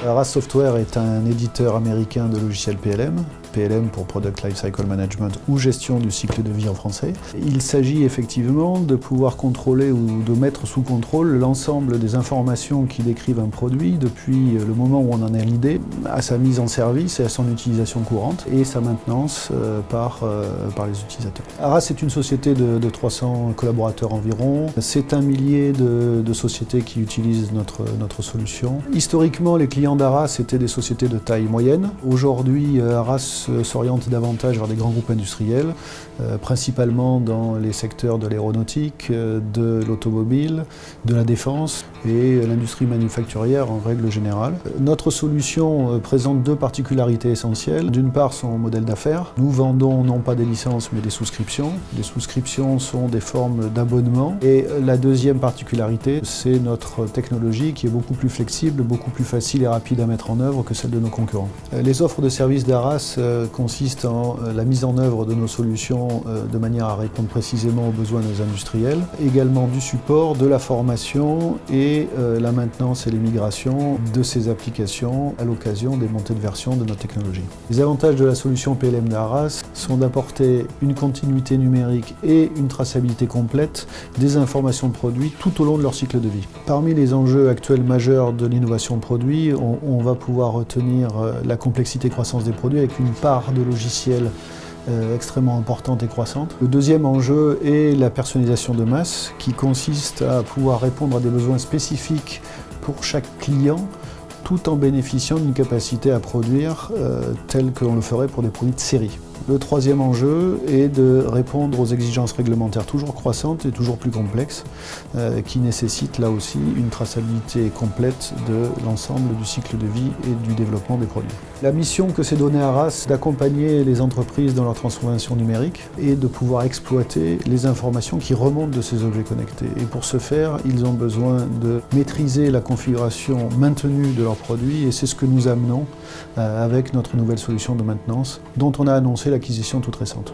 Aras Software est un éditeur américain de logiciels PLM. PLM pour Product Lifecycle Management ou gestion du cycle de vie en français. Il s'agit effectivement de pouvoir contrôler ou de mettre sous contrôle l'ensemble des informations qui décrivent un produit depuis le moment où on en a l'idée à sa mise en service et à son utilisation courante et sa maintenance par les utilisateurs. Aras est une société de 300 collaborateurs environ. C'est un millier de sociétés qui utilisent notre solution. Historiquement, les clients d'Aras étaient des sociétés de taille moyenne. Aujourd'hui, Aras s'oriente davantage vers des grands groupes industriels, principalement dans les secteurs de l'aéronautique, de l'automobile, de la défense et l'industrie manufacturière en règle générale. Notre solution présente deux particularités essentielles. D'une part, son modèle d'affaires. Nous vendons non pas des licences mais des souscriptions. Les souscriptions sont des formes d'abonnement. Et la deuxième particularité, c'est notre technologie qui est beaucoup plus flexible, beaucoup plus facile et rapide à mettre en œuvre que celle de nos concurrents. Les offres de services d'Aras consiste en la mise en œuvre de nos solutions de manière à répondre précisément aux besoins de nos industriels, également du support, de la formation et la maintenance et les migrations de ces applications à l'occasion des montées de version de notre technologie. Les avantages de la solution PLM d'Aras sont d'apporter une continuité numérique et une traçabilité complète des informations de produits tout au long de leur cycle de vie. Parmi les enjeux actuels majeurs de l'innovation de produits, on va pouvoir retenir la complexité et croissance des produits avec une part de logiciels extrêmement importante et croissante. Le deuxième enjeu est la personnalisation de masse qui consiste à pouvoir répondre à des besoins spécifiques pour chaque client tout en bénéficiant d'une capacité à produire telle qu'on le ferait pour des produits de série. Le troisième enjeu est de répondre aux exigences réglementaires toujours croissantes et toujours plus complexes qui nécessitent là aussi une traçabilité complète de l'ensemble du cycle de vie et du développement des produits. La mission que s'est donnée Aras, c'est d'accompagner les entreprises dans leur transformation numérique et de pouvoir exploiter les informations qui remontent de ces objets connectés. Et pour ce faire, ils ont besoin de maîtriser la configuration maintenue de leurs produits et c'est ce que nous amenons avec notre nouvelle solution de maintenance dont on a annoncé l'acquisition toute récente.